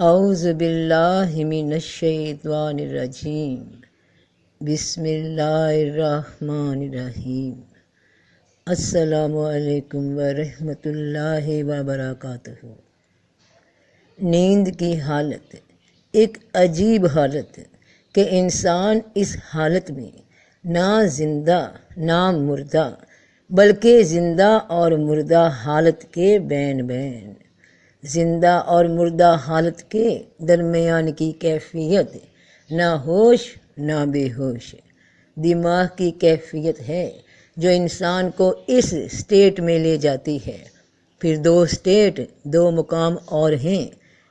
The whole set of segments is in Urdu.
اعوذ باللہ من الشیطان الرجیم بسم اللہ الرحمن الرحیم۔ السلام علیکم ورحمۃ اللہ وبرکاتہ۔ نیند کی حالت ایک عجیب حالت کہ انسان اس حالت میں نہ زندہ نہ مردہ بلکہ زندہ اور مردہ حالت کے بین بین، زندہ اور مردہ حالت کے درمیان کی کیفیت نہ ہوش نہ بے ہوش دماغ کی کیفیت ہے جو انسان کو اس سٹیٹ میں لے جاتی ہے۔ پھر دو سٹیٹ، دو مقام اور ہیں،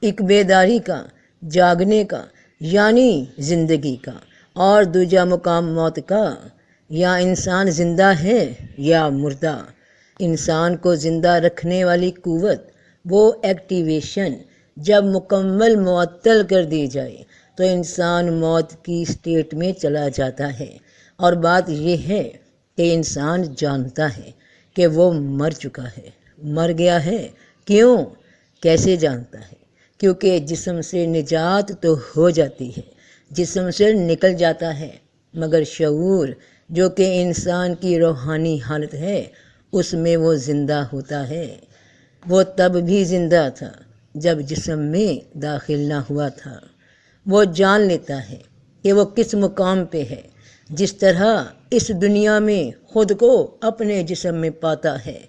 ایک بیداری کا، جاگنے کا یعنی زندگی کا، اور دوجا مقام موت کا، یا انسان زندہ ہے یا مردہ۔ انسان کو زندہ رکھنے والی قوت، وہ ایکٹیویشن جب مکمل معطل کر دی جائے تو انسان موت کی سٹیٹ میں چلا جاتا ہے۔ اور بات یہ ہے کہ انسان جانتا ہے کہ وہ مر چکا ہے، مر گیا ہے۔ کیوں؟ کیسے جانتا ہے؟ کیونکہ جسم سے نجات تو ہو جاتی ہے، جسم سے نکل جاتا ہے، مگر شعور جو کہ انسان کی روحانی حالت ہے اس میں وہ زندہ ہوتا ہے۔ وہ تب بھی زندہ تھا جب جسم میں داخل نہ ہوا تھا۔ وہ جان لیتا ہے کہ وہ کس مقام پہ ہے، جس طرح اس دنیا میں خود کو اپنے جسم میں پاتا ہے۔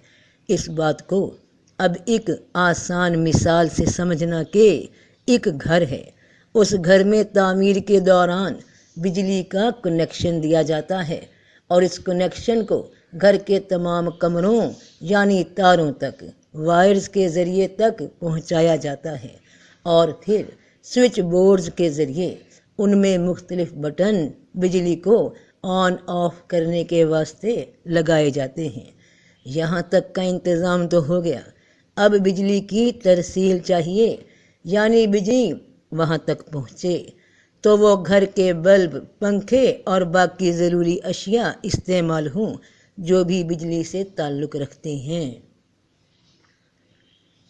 اس بات کو اب ایک آسان مثال سے سمجھنا کہ ایک گھر ہے، اس گھر میں تعمیر کے دوران بجلی کا کنیکشن دیا جاتا ہے، اور اس کنیکشن کو گھر کے تمام کمروں یعنی تاروں تک وائرز کے ذریعے تک پہنچایا جاتا ہے، اور پھر سوئچ بورڈز کے ذریعے ان میں مختلف بٹن بجلی کو آن آف کرنے کے واسطے لگائے جاتے ہیں۔ یہاں تک کا انتظام تو ہو گیا، اب بجلی کی ترسیل چاہیے، یعنی بجلی وہاں تک پہنچے تو وہ گھر کے بلب، پنکھے اور باقی ضروری اشیاء استعمال ہوں جو بھی بجلی سے تعلق رکھتے ہیں۔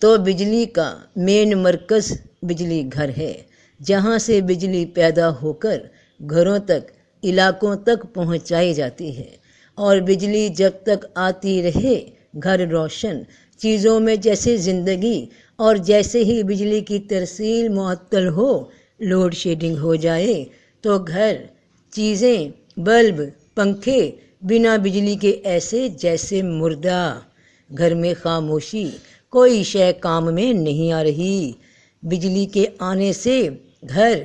تو بجلی کا مین مرکز بجلی گھر ہے، جہاں سے بجلی پیدا ہو کر گھروں تک، علاقوں تک پہنچائی جاتی ہے۔ اور بجلی جب تک آتی رہے گھر روشن، چیزوں میں جیسے زندگی، اور جیسے ہی بجلی کی ترسیل معطل ہو، لوڈ شیڈنگ ہو جائے تو گھر، چیزیں، بلب، پنکھے بنا بجلی کے ایسے جیسے مردہ۔ گھر میں خاموشی، کوئی شے کام میں نہیں آ رہی۔ بجلی کے آنے سے گھر،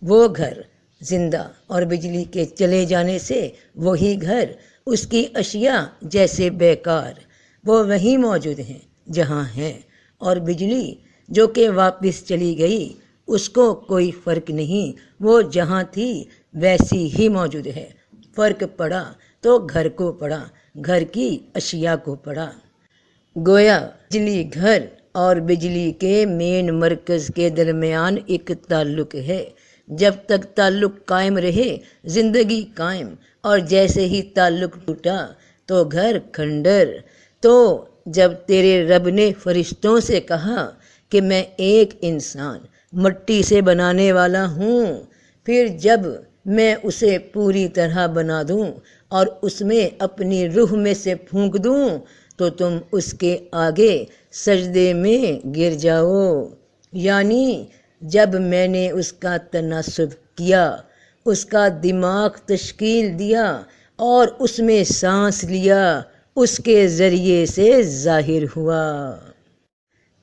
وہ گھر زندہ، اور بجلی کے چلے جانے سے وہی گھر، اس کی اشیاء جیسے بیکار، وہ وہیں موجود ہیں جہاں ہیں۔ اور بجلی جو کہ واپس چلی گئی، اس کو کوئی فرق نہیں، وہ جہاں تھی ویسی ہی موجود ہے۔ فرق پڑا تو گھر کو پڑا، گھر کی اشیاء کو پڑا۔ گویا بجلی گھر اور بجلی کے مین مرکز کے درمیان ایک تعلق ہے۔ جب تک تعلق قائم رہے زندگی قائم، اور جیسے ہی تعلق ٹوٹا تو گھر کھنڈر۔ تو جب تیرے رب نے فرشتوں سے کہا کہ میں ایک انسان مٹی سے بنانے والا ہوں، پھر جب میں اسے پوری طرح بنا دوں اور اس میں اپنی روح میں سے پھونک دوں تو تم اس کے آگے سجدے میں گر جاؤ۔ یعنی جب میں نے اس کا تناسب کیا، اس کا دماغ تشکیل دیا اور اس میں سانس لیا، اس کے ذریعے سے ظاہر ہوا،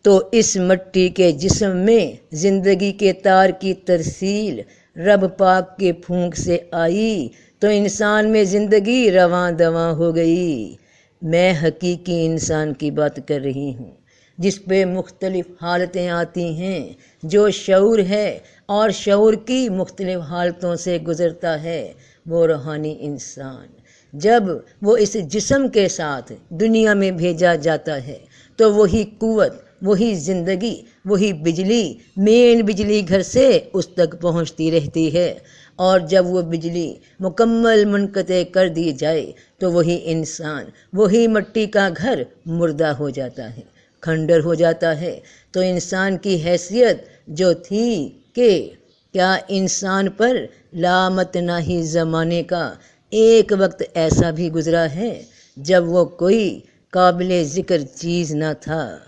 تو اس مٹی کے جسم میں زندگی کے تار کی ترسیل رب پاک کے پھونک سے آئی تو انسان میں زندگی رواں دواں ہو گئی۔ میں حقیقی انسان کی بات کر رہی ہوں، جس پہ مختلف حالتیں آتی ہیں، جو شعور ہے اور شعور کی مختلف حالتوں سے گزرتا ہے، وہ روحانی انسان۔ جب وہ اس جسم کے ساتھ دنیا میں بھیجا جاتا ہے تو وہی قوت، وہی زندگی، وہی بجلی مین بجلی گھر سے اس تک پہنچتی رہتی ہے، اور جب وہ بجلی مکمل منقطع کر دی جائے تو وہی انسان، وہی مٹی کا گھر مردہ ہو جاتا ہے، کھنڈر ہو جاتا ہے۔ تو انسان کی حیثیت جو تھی کہ کیا انسان پر لامت ناہی زمانے کا ایک وقت ایسا بھی گزرا ہے جب وہ کوئی قابل ذکر چیز نہ تھا،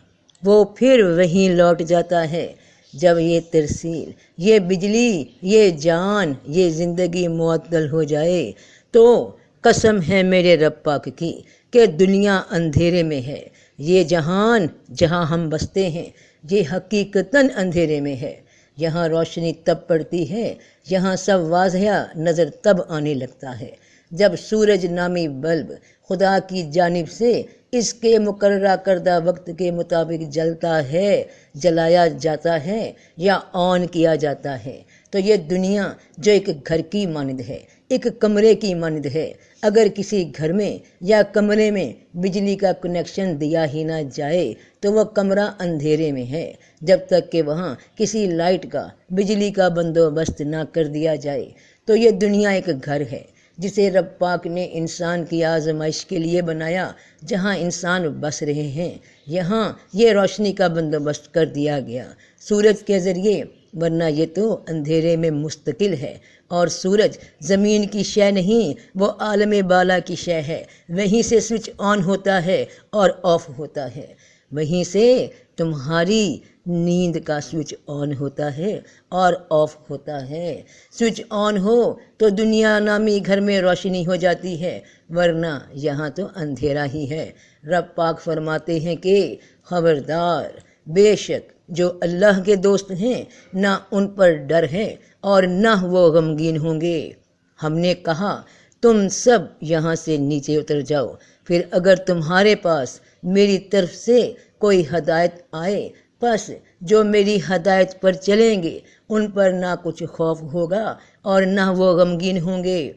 وہ پھر وہیں لوٹ جاتا ہے جب یہ ترسیل، یہ بجلی، یہ جان، یہ زندگی معطل ہو جائے۔ تو قسم ہے میرے رب پاک کی کہ دنیا اندھیرے میں ہے، یہ جہان جہاں ہم بستے ہیں یہ حقیقتاً اندھیرے میں ہے۔ یہاں روشنی تب پڑتی ہے، یہاں سب واضح نظر تب آنے لگتا ہے جب سورج نامی بلب خدا کی جانب سے اس کے مقررہ کردہ وقت کے مطابق جلتا ہے، جلایا جاتا ہے یا آن کیا جاتا ہے۔ تو یہ دنیا جو ایک گھر کی مانند ہے، ایک کمرے کی مانند ہے، اگر کسی گھر میں یا کمرے میں بجلی کا کنیکشن دیا ہی نہ جائے تو وہ کمرہ اندھیرے میں ہے جب تک کہ وہاں کسی لائٹ کا، بجلی کا بندوبست نہ کر دیا جائے۔ تو یہ دنیا ایک گھر ہے جسے رب پاک نے انسان کی آزمائش کے لیے بنایا، جہاں انسان بس رہے ہیں یہاں یہ روشنی کا بندوبست کر دیا گیا سورج کے ذریعے، ورنہ یہ تو اندھیرے میں مستقل ہے۔ اور سورج زمین کی شے نہیں، وہ عالم بالا کی شے ہے، وہیں سے سوئچ آن ہوتا ہے اور آف ہوتا ہے، وہیں سے تمہاری نیند کا سوئچ آن ہوتا ہے اور آف ہوتا ہے۔ سوئچ آن ہو تو دنیا نامی گھر میں روشنی ہو جاتی ہے، ورنہ یہاں تو اندھیرا ہی ہے۔ رب پاک فرماتے ہیں کہ خبردار، بے شک جو اللہ کے دوست ہیں نہ ان پر ڈر ہے اور نہ وہ غمگین ہوں گے۔ ہم نے کہا تم سب یہاں سے نیچے اتر جاؤ، پھر اگر تمہارے پاس میری طرف سے کوئی ہدایت آئے پس جو میری ہدایت پر چلیں گے ان پر نہ کچھ خوف ہوگا اور نہ وہ غمگین ہوں گے۔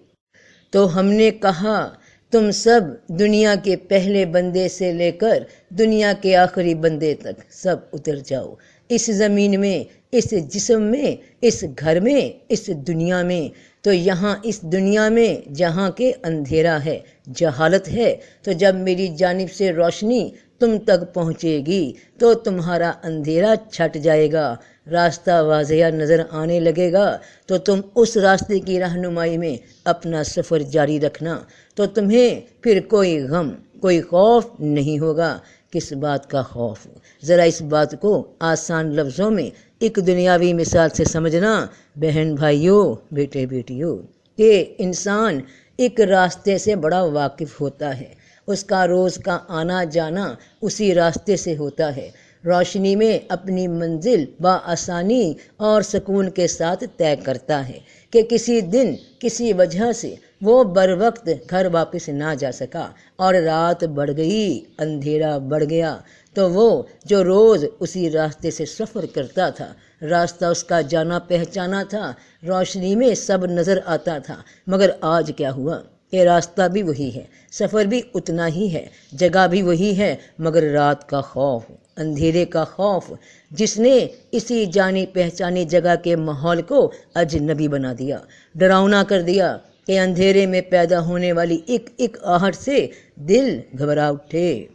تو ہم نے کہا تم سب دنیا کے پہلے بندے سے لے کر دنیا کے آخری بندے تک سب اتر جاؤ، اس زمین میں، اس جسم میں، اس گھر میں، اس دنیا میں۔ تو یہاں اس دنیا میں جہاں کے اندھیرا ہے، جہالت ہے، تو جب میری جانب سے روشنی تم تک پہنچے گی تو تمہارا اندھیرا چھٹ جائے گا، راستہ واضح نظر آنے لگے گا، تو تم اس راستے کی رہنمائی میں اپنا سفر جاری رکھنا، تو تمہیں پھر کوئی غم، کوئی خوف نہیں ہوگا۔ کس بات کا خوف؟ ذرا اس بات کو آسان لفظوں میں ایک دنیاوی مثال سے سمجھنا بہن بھائیوں، بیٹے بیٹیوں، کہ انسان ایک راستے سے بڑا واقف ہوتا ہے، اس کا روز کا آنا جانا اسی راستے سے ہوتا ہے، روشنی میں اپنی منزل بآسانی اور سکون کے ساتھ طے کرتا ہے کہ کسی دن کسی وجہ سے وہ بروقت گھر واپس نہ جا سکا اور رات بڑھ گئی، اندھیرا بڑھ گیا، تو وہ جو روز اسی راستے سے سفر کرتا تھا، راستہ اس کا جانا پہچانا تھا، روشنی میں سب نظر آتا تھا، مگر آج کیا ہوا کہ راستہ بھی وہی ہے، سفر بھی اتنا ہی ہے، جگہ بھی وہی ہے، مگر رات کا خوف، اندھیرے کا خوف، جس نے اسی جانی پہچانی جگہ کے ماحول کو اجنبی بنا دیا، ڈراؤنا کر دیا کہ اندھیرے میں پیدا ہونے والی ایک ایک آہٹ سے دل گھبرا اٹھے۔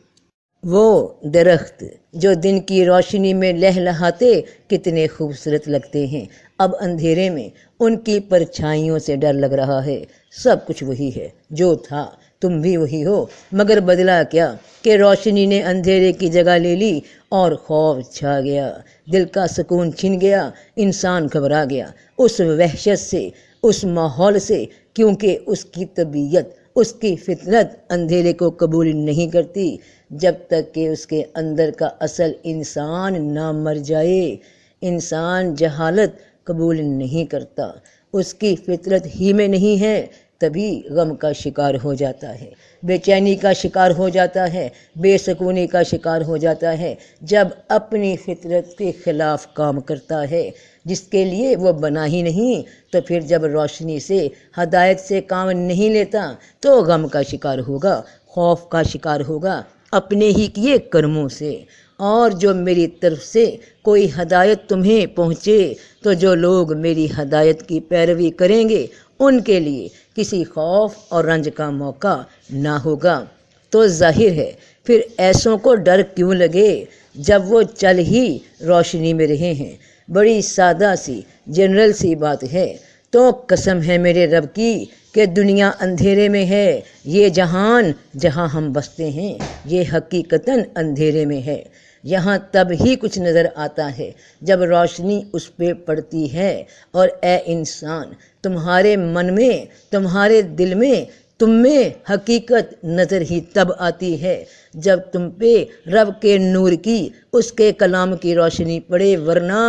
وہ درخت جو دن کی روشنی میں لہلہاتے کتنے خوبصورت لگتے ہیں، اب اندھیرے میں ان کی پرچھائیوں سے ڈر لگ رہا ہے۔ سب کچھ وہی ہے جو تھا، تم بھی وہی ہو، مگر بدلا کیا کہ روشنی نے اندھیرے کی جگہ لے لی اور خوف چھا گیا، دل کا سکون چھن گیا، انسان گھبرا گیا اس وحشت سے، اس ماحول سے، کیونکہ اس کی طبیعت، اس کی فطرت اندھیرے کو قبول نہیں کرتی جب تک کہ اس کے اندر کا اصل انسان نہ مر جائے۔ انسان جہالت قبول نہیں کرتا، اس کی فطرت ہی میں نہیں ہے، تبھی غم کا شکار ہو جاتا ہے، بے چینی کا شکار ہو جاتا ہے، بے سکونی کا شکار ہو جاتا ہے، جب اپنی فطرت کے خلاف کام کرتا ہے جس کے لیے وہ بنا ہی نہیں۔ تو پھر جب روشنی سے، ہدایت سے کام نہیں لیتا تو غم کا شکار ہوگا، خوف کا شکار ہوگا اپنے ہی کیے کرموں سے۔ اور جو میری طرف سے کوئی ہدایت تمہیں پہنچے تو جو لوگ میری ہدایت کی پیروی کریں گے ان کے لیے کسی خوف اور رنج کا موقع نہ ہوگا۔ تو ظاہر ہے پھر ایسوں کو ڈر کیوں لگے جب وہ چل ہی روشنی میں رہے ہیں۔ بڑی سادہ سی جنرل سی بات ہے، تو قسم ہے میرے رب کی کہ دنیا اندھیرے میں ہے، یہ جہان جہاں ہم بستے ہیں یہ حقیقتاً اندھیرے میں ہے۔ یہاں تب ہی کچھ نظر آتا ہے جب روشنی اس پہ پڑتی ہے، اور اے انسان تمہارے من میں، تمہارے دل میں، تم میں حقیقت نظر ہی تب آتی ہے جب تم پہ رب کے نور کی، اس کے کلام کی روشنی پڑے، ورنہ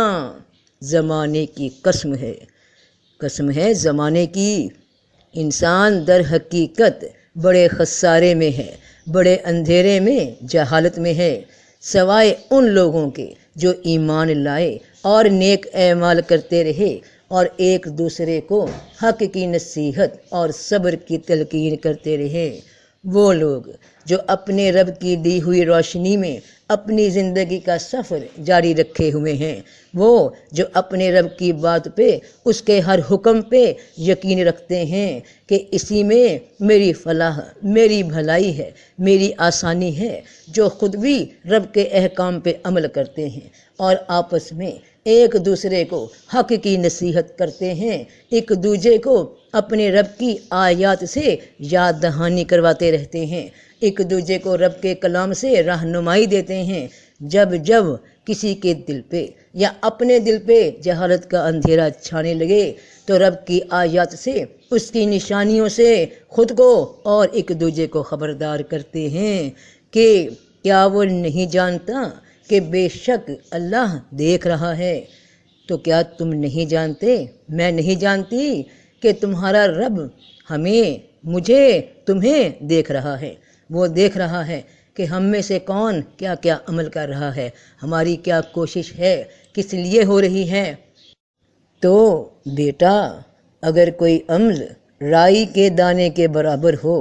زمانے کی قسم ہے زمانے کی، انسان در حقیقت بڑے خسارے میں ہے، بڑے اندھیرے میں، جہالت میں ہے، سوائے ان لوگوں کے جو ایمان لائے اور نیک اعمال کرتے رہے اور ایک دوسرے کو حق کی نصیحت اور صبر کی تلقین کرتے رہے۔ وہ لوگ جو اپنے رب کی دی ہوئی روشنی میں اپنی زندگی کا سفر جاری رکھے ہوئے ہیں، وہ جو اپنے رب کی بات پہ، اس کے ہر حکم پہ یقین رکھتے ہیں کہ اسی میں میری فلاح، میری بھلائی ہے، میری آسانی ہے، جو خود بھی رب کے احکام پہ عمل کرتے ہیں اور آپس میں ایک دوسرے کو حق کی نصیحت کرتے ہیں، ایک دوسرے کو اپنے رب کی آیات سے یاد دہانی کرواتے رہتے ہیں، ایک دوسرے کو رب کے کلام سے رہنمائی دیتے ہیں۔ جب کسی کے دل پہ یا اپنے دل پہ جہالت کا اندھیرا چھانے لگے تو رب کی آیات سے، اس کی نشانیوں سے خود کو اور ایک دوسرے کو خبردار کرتے ہیں کہ کیا وہ نہیں جانتا کہ بے شک اللہ دیکھ رہا ہے؟ تو کیا تم نہیں جانتے، میں نہیں جانتی کہ تمہارا رب ہمیں، مجھے، تمہیں دیکھ رہا ہے؟ وہ دیکھ رہا ہے کہ ہم میں سے کون کیا کیا عمل کر رہا ہے، ہماری کیا کوشش ہے، کس لیے ہو رہی ہے۔ تو بیٹا اگر کوئی عمل رائی کے دانے کے برابر ہو،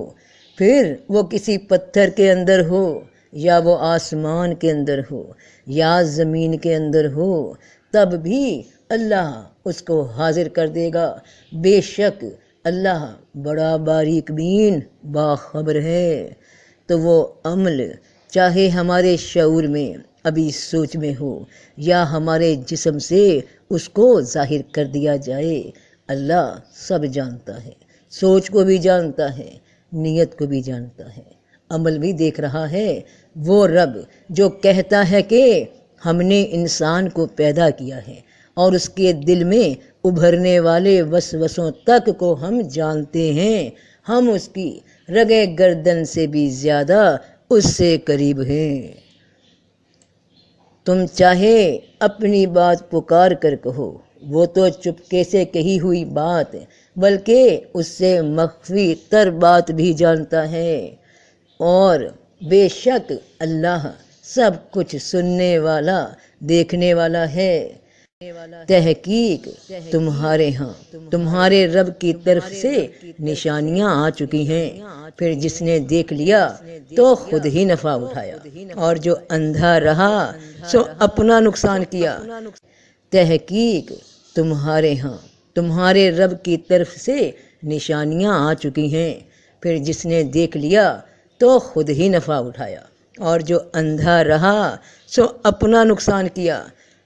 پھر وہ کسی پتھر کے اندر ہو یا وہ آسمان کے اندر ہو یا زمین کے اندر ہو، تب بھی اللہ اس کو حاضر کر دے گا۔ بے شک اللہ بڑا باریک بین باخبر ہے۔ تو وہ عمل چاہے ہمارے شعور میں ابھی سوچ میں ہو یا ہمارے جسم سے اس کو ظاہر کر دیا جائے، اللہ سب جانتا ہے، سوچ کو بھی جانتا ہے، نیت کو بھی جانتا ہے، عمل بھی دیکھ رہا ہے۔ وہ رب جو کہتا ہے کہ ہم نے انسان کو پیدا کیا ہے اور اس کے دل میں ابھرنے والے وسوسوں تک کو ہم جانتے ہیں، ہم اس کی رگے گردن سے بھی زیادہ اس سے قریب ہیں۔ تم چاہے اپنی بات پکار کر کہو، وہ تو چپکے سے کہی ہوئی بات بلکہ اس سے مخفی تر بات بھی جانتا ہے، اور بے شک اللہ سب کچھ سننے والا، دیکھنے والا ہے۔ تحقیق تمہارے ہاں تمہارے رب کی طرف سے نشانیاں آ چکی ہیں، پھر جس نے دیکھ لیا تو خود ہی نفع اٹھایا، اور جو اندھا رہا سو اپنا نقصان کیا۔ تحقیق تمہارے ہاں تمہارے رب کی طرف سے نشانیاں آ چکی ہیں، پھر جس نے دیکھ لیا تو خود ہی نفع اٹھایا، اور جو اندھا رہا سو اپنا نقصان کیا۔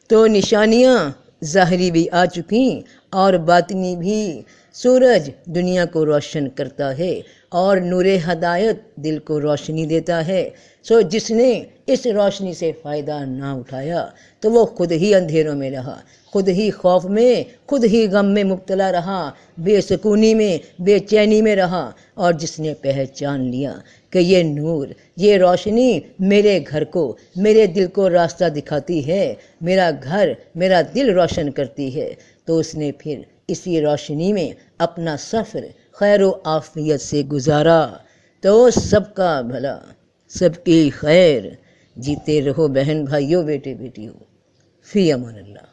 تو نشانیاں ظاہری بھی آ چکیں اور باطنی بھی۔ سورج دنیا کو روشن کرتا ہے اور نور ہدایت دل کو روشنی دیتا ہے، سو جس نے اس روشنی سے فائدہ نہ اٹھایا تو وہ خود ہی اندھیروں میں رہا، خود ہی خوف میں، خود ہی غم میں مبتلا رہا، بے سکونی میں، بے چینی میں رہا۔ اور جس نے پہچان لیا کہ یہ نور، یہ روشنی میرے گھر کو، میرے دل کو راستہ دکھاتی ہے، میرا گھر، میرا دل روشن کرتی ہے، تو اس نے پھر اسی روشنی میں اپنا سفر خیر و عافیت سے گزارا۔ تو سب کا بھلا، سب کی خیر۔ جیتے رہو بہن بھائیوں، بیٹے بیٹیوں، فی امان اللہ۔